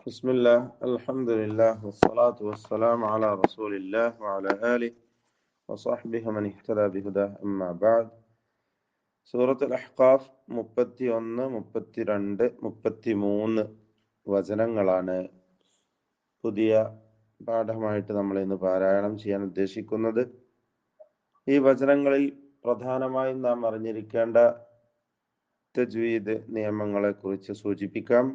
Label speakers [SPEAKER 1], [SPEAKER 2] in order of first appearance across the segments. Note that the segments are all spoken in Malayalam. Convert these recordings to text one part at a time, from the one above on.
[SPEAKER 1] بسم الله الحمد لله والصلاة والسلام على رسول الله وعلى آله وصحبه من اهتدى بهداه أما بعد സൂറത്തുൽ അഹ്ഖാഫ് 31, 32, 33 വചനങ്ങളാണ് പുതിയ പാഠമായിട്ട് നമ്മൾ ഇന്ന് പാരായണം ചെയ്യാൻ ഉദ്ദേശിക്കുന്നത്. ഈ വചനങ്ങളിൽ പ്രധാനമായും നാം അറിഞ്ഞിരിക്കേണ്ട തജ്വീദ് നിയമങ്ങളെ കുറിച്ച് സൂചിപ്പിക്കാം.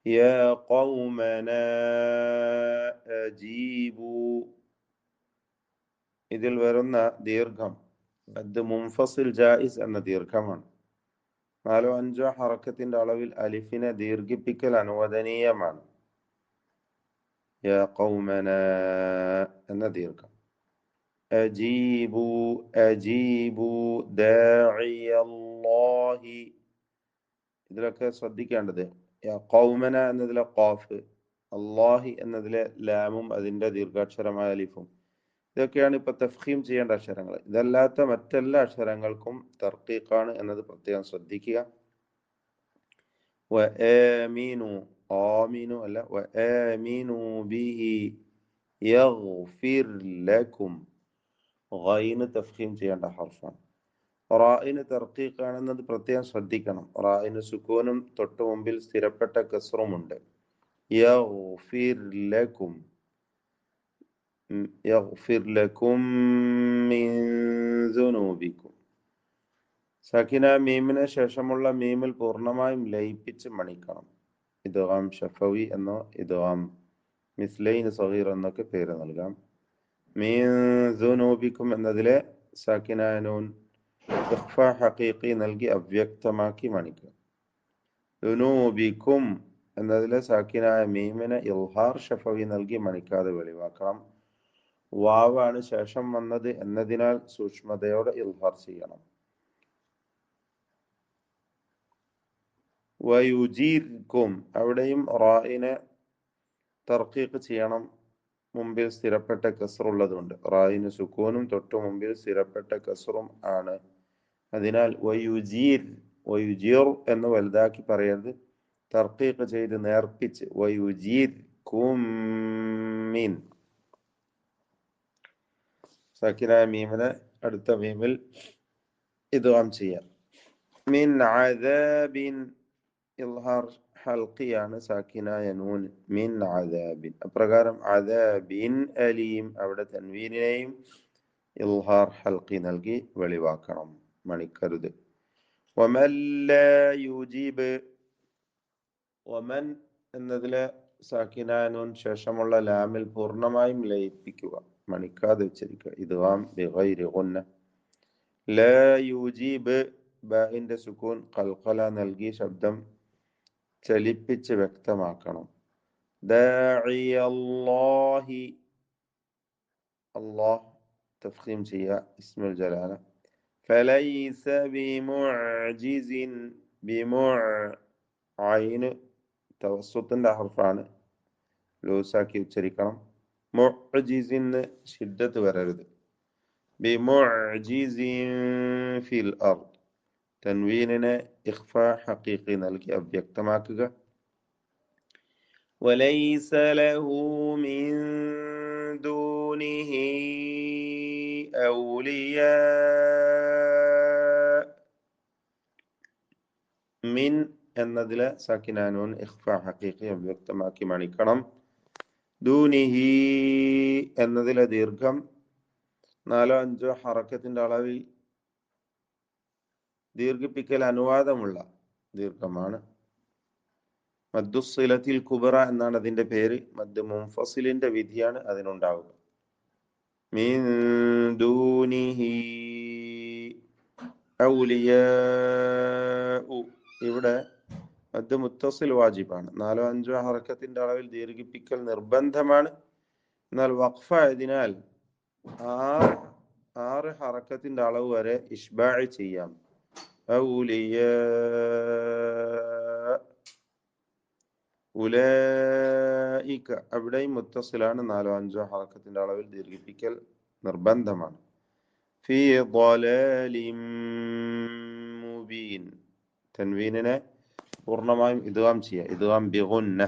[SPEAKER 1] يا قومنا أجيبوا ഇതിൽ വരുന്ന ദീർഘം മദ് മുൻഫസിൽ ജായിസ് എന്ന ദീർഘമാണ്. 4-5 ഹറക്കത്തിന്റെ അളവിൽ അലിഫിനെ ദീർഘിപ്പിക്കൽ അനുവദനീയമാണ്. യാ ഖൗമന എന്ന ദീർഘം. അജീബു അജീബു ദാഇയല്ലാഹി ഇതിലൊക്കെ ശ്രദ്ധിക്കേണ്ടത് ഖൗമന എന്നതിലെ ഖാഫ്, അല്ലാഹി എന്നതിലെ ലാമും അതിന്റെ ദീർഘാക്ഷരമായ അലിഫും, ഇതൊക്കെയാണ് ഇപ്പൊ തഫ്ഖീം ചെയ്യേണ്ട അക്ഷരങ്ങൾ. ഇതല്ലാത്ത മറ്റെല്ലാ അക്ഷരങ്ങൾക്കും തർക്കീഖാണ് എന്നത് പ്രത്യേകം ശ്രദ്ധിക്കുക. വആമീനു ആമീനു അല്ല, വആമീനു ബിഹി യഗ്ഫിർ ലക്കും, ഗൈന് തഫ്ഖീം ചെയ്യേണ്ട ഹർഫാണ്. റായിന് തർക്കീഖാണെന്നത് പ്രത്യേകം ശ്രദ്ധിക്കണം. റായിന് സുക്കൂനും തൊട്ടു മുമ്പിൽ സ്ഥിരപ്പെട്ട കസ്റുമുണ്ട്. യഗ്ഫിർ ലക്കും യഗ്ഫിർ ലക്കും മിൻ ദുനൂബിക്കും. സകിന മീമിന് ശേഷമുള്ള മീമിൽ പൂർണ്ണമായും ലയിപ്പിച്ച് മണിക്കണം. ഇദ്ഗാം ഷഫവി എന്നോ ഇദ്ഗാം മിസ്ലൈൻ സഗീർ എന്നൊക്കെ പേര് നൽകാം. മിൻ ദുനൂബിക്കും എന്നതിലെ സകിന നൂൻ ഇഖ്ഫാ ഹഖീഖി നൽകി അവ്യക്തമാക്കി മണിക്കുക. ദുനൂബിക്കും എന്നതിലെ സാക്കിനായ മീമിനെ ഇൽഹാർ ഷഫവി നൽകി മണിക്കാതെ വെളിവാക്കണം. വാവാണ് ശേഷം വന്നത് എന്നതിനാൽ സൂക്ഷ്മതയോടെ ഇൽഹാർ ചെയ്യണം. വയുജീർക്കും അവിടെയും റായിനെ തർക്കീഖ് ചെയ്യണം. മുമ്പിൽ സ്ഥിരപ്പെട്ട കസ്റുള്ളതുകൊണ്ട് റായിന് സുക്കൂനും തൊട്ടു മുമ്പിൽ സ്ഥിരപ്പെട്ട കസ്റും ആണ്. അതിനാൽ വയുജീർ വയുജീർ എന്ന് വലുതാക്കി പറയരുത്, തർക്കീഖ് ചെയ്ത് നേർപ്പിച്ച് വയുജീർക്കും മിൻ. സക്കിനായ മീമിനെ അടുത്ത മീമിൽ ഇദ്ഗാം ചെയ്യാം. മിൻ അദാബിൻ ഇൽഹാർ ഹൽഖിയാണ് സാക്കിനായ നൂൻ. മിൻ അദാബിൻ അപ്രകാരം അദാബിൻ അലീം അവിടെ തൻവീനിനെയും ഇൽഹാർ ഹൽഖി നൽകി വെളിവാക്കണം, മണിക്കരുത്. വമൻ ലാ യുജീബ് വമൻ എന്നതിലെ സാക്കിനായ നൂൻ ശേഷമുള്ള ലാമിൽ പൂർണ്ണമായും ലയിപ്പിക്കുക, മണിക്കാതെ ഉച്ചരിക്കുക. ഇദ്ഗാം ബിഗൈരി ഗുന്ന. ലാ യുജീബ് ബാഇന്റെ സുക്കൂൻ ഖൽഖല നൽകി ശബ്ദം ചലിപ്പിച്ച് വ്യക്തമാക്കണം. ദാഇയല്ലാഹി അല്ലാഹ് തഫ്ഖീം ചെയ്യുക, ഇസ്മുൽ ജലാല. ഫലൈസ ബിമുഅ്ജിസിൻ ഐന് തവസ്സുത്തിന്റെ ഹർഫാണ്, ലൂസാക്കി ഉച്ചരിക്കണം. മുഅ്ജിസിന് ശിദ്ദത്ത് വരരുത്. ബിമുഅ്ജിസിൻ ഫിൽ അർദ് തൻവീനിനെ ഇഖ്ഫാ ഹഖീഖി നൽകി അവ്യക്തമാക്കുക. വലൈസ ലഹു മിൻ ദൂനിഹി ഔലിയാ മിൻ എന്നതിലെ സക്കിനാനൂൻ ഇഖ്ഫാ ഹഖീഖി അവ്യക്തമാക്കി മണിക്കണം. ദൂനിഹി എന്നതിലെ ദീർഘം 4-5 ഹറക്കത്തിന്റെ അളവിൽ ദീർഘിപ്പിക്കൽ അനുവാദമുള്ള ദീർഘമാണ്. മദ്ദുസ്സിലത്തിൽ കുബറ എന്നാണ് അതിന്റെ പേര്. മദ് മുൻഫസിലിന്റെ വിധിയാണ് അതിനുണ്ടാവുക. മിൻ ദൂനിഹി ഔലിയാ, ഇവിടെ മദ് മുത്തസിൽ വാജിബാണ്. 4-5 ഹറക്കത്തിന്റെ അളവിൽ ദീർഘിപ്പിക്കൽ നിർബന്ധമാണ്. എന്നാൽ വഖഫ് ആയതിനാൽ 6 ഹറക്കത്തിന്റെ അളവ് വരെ ഇഷ്ബാഇ ചെയ്യാം. ഔലിയാ ഉലൈക അവിടെയും മുത്തസിലാണ്. 4-5 ഹറക്കത്തിന്റെ അളവിൽ ദീർഘിപ്പിക്കൽ നിർബന്ധമാണ്. ഫീ ളലാലിൻ മുബീൻ തൻവീനിനെ പൂർണ്ണമായും ഇദ്ഗാം ചെയ്യുക. ഇദ്ഗാം ബിഗുന്ന,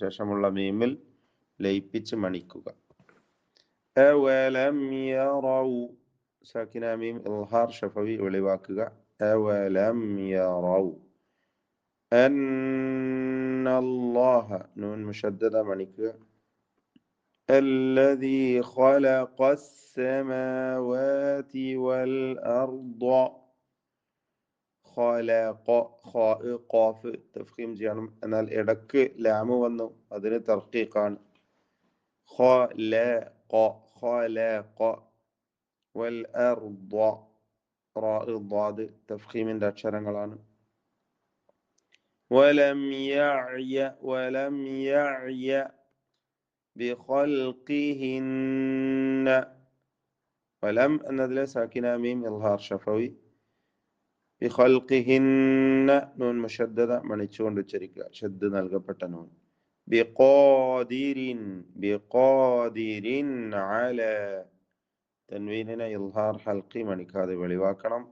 [SPEAKER 1] ശേഷമുള്ള മീമിൽ ലയിപ്പിച്ച് മണിക്കുക. അവലം യറൗ, സാക്കിന മീം ഇൽഹാർ ഷഫവി വെളിവാക്കുക. അവലം യറൗ അന്നല്ലാഹ, നൂൻ മുഷദ്ദദ മണിക്കുക. الذي خلق السماوات والأرض. خلق قاف تفخيم ചെയ്യണം. എന്നാൽ ഇടക്ക് ലാമ് വന്നു, അതിന് തർക്കീഖാണ്. خلق خلق والأرض റാ ضاد തഫ്ഖീമിന്റെ അക്ഷരങ്ങളാണ്. ولم يعي بخلقهن. വലം എന്നതിലെ സാക്കിന മീം ഇൽഹാർ ഷഫവി. ബിഖൽഖിഹിന്ന നൂൻ മുഷദ്ദദ മണിച്ചുകൊണ്ട് ഉച്ചരിക്കുക, ഷദ്ദ് നൽകപ്പെട്ട നൂൻ. ബിഖാദിരിൻ അല, തൻവീനിനെ ഇൽഹാർ ഹൽഖി മണിക്കാതെ വെളിവാക്കണം.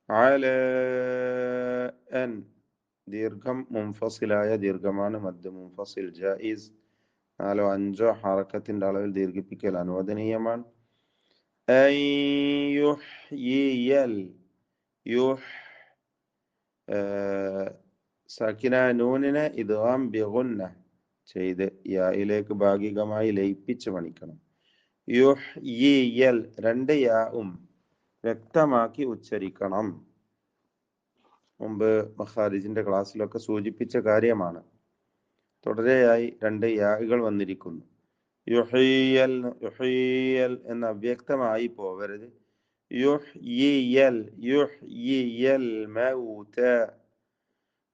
[SPEAKER 1] അല അൻ, ദീർഘം മുൻഫസിലായ ദീർഘമാണ്, മദ് മുൻഫസിൽ ജായിസ്. 4 5 ഹറക്കത്തിന്റെ അളവിൽ ദീർഘിപ്പിക്കൽ അനുവദനീയമാണ്. സാക്കിന നൂനിനെ ഇദ്ഗാം ബിഗുന്ന ചെയ്ത് യായിലേക്ക് ഭാഗികമായി ലയിപ്പിച്ച് മണിക്കണം. യുഹ്യിയൽ, 2 യാവും വ്യക്തമാക്കി ഉച്ചരിക്കണം. മുമ്പ് മഖാരിജിന്റെ ക്ലാസ്സിലൊക്കെ സൂചിപ്പിച്ച കാര്യമാണ്. തുടരെയായി 2 യാകൾ വന്നിരിക്കുന്നു. യുഹ്യിയൽ എന്ന അവ്യക്തമായി പോവരുത്. യുഹ്യിയൽ മൗത.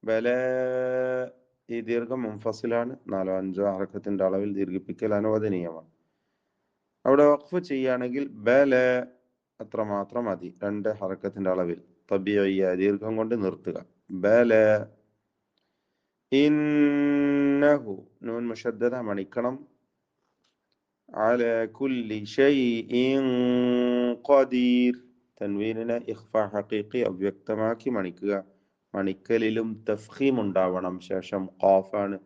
[SPEAKER 1] ബല, ഈ ദീർഘം മുൻഫസിലാണ്, 4 5 ഹറക്കത്തിന്റെ അളവിൽ ദീർഘിപ്പിക്കൽ അനുവദനീയമാണ്. അവിടെ വഖഫ് ചെയ്യുകയാണെങ്കിൽ ബല അത്രമാത്രം മതി, 2 ഹറക്കത്തിന്റെ അളവിൽ തബീഇയ ദീർഘം കൊണ്ട് നിർത്തുക. ബല. ഇന്നഹു, നൂൻ മുഷദ്ദദ മണിക്കണം. അലാ കുല്ലി ഷൈഇൻ ഖദീർ, തൻവീനിനെ ഇഖ്ഫാ ഹഖീഖി അവ്യക്തമാക്കി മണിക്കുക. മണിക്കലിലും തഫ്ഖീം ഉണ്ടാവണം. ശേഷം ഖാഫാണ്,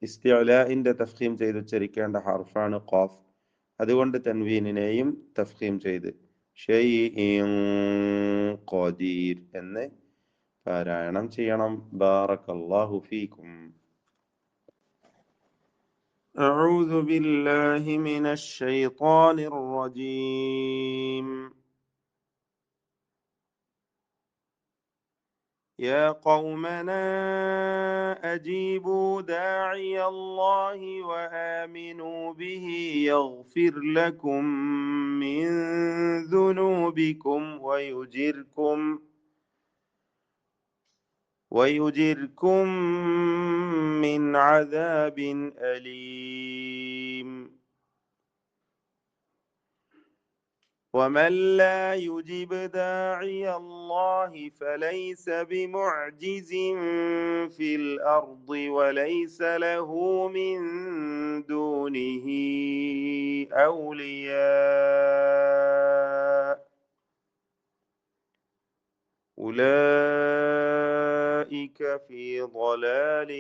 [SPEAKER 1] ഇസ്തിഅലാഇന്റെ തഫ്ഖീം ചെയ്ത് ഉച്ചരിക്കേണ്ട ഹർഫാണ് ഖാഫ്. അതുകൊണ്ട് തൻവീനിനെയും തഫ്ഖീം ചെയ്ത് ഷൈഇൻ ഖദീർ എന്ന് പാരായണം ചെയ്യണം. ബാറകല്ലാഹു ഫീക്കും. أعوذ بالله من الشيطان الرجيم. يا قومنا أجيبوا داعي الله وآمنوا به يغفر لكم من ذنوبكم ويجركم من عذاب أليم. ومن لا يجب داعي الله فليس بمعجز في الأرض وليس له من دونه أولياء أولئك في ضلال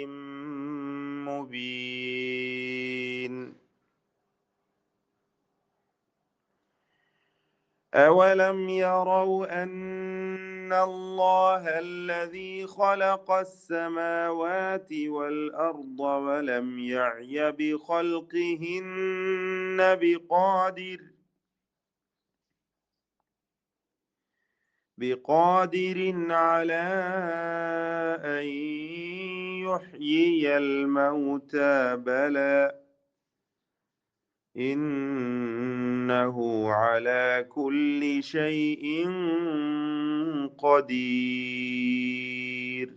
[SPEAKER 1] مبين. أولم يروا أن الله الذي خلق السماوات والأرض ولم يعي بخلقهن بقادر على أن يحيي الموتى بلى إنه على كل شيء قدير.